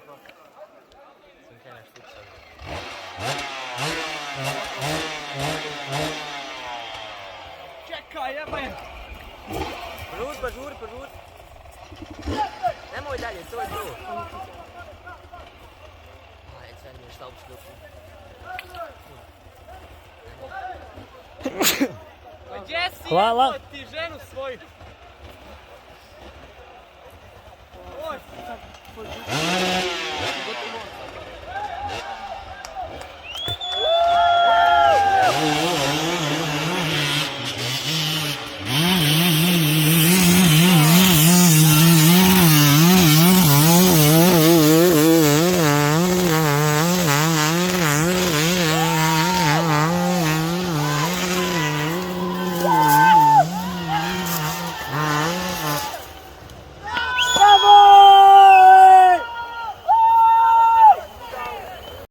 Sam kaj naš futsal. Čekaj, jebaj! Požuri. Nemoj dalje, to je to. Ajde, sad mi je šta upsluku. Gdje si Hvala. jebo ti ženu svoju? Oj!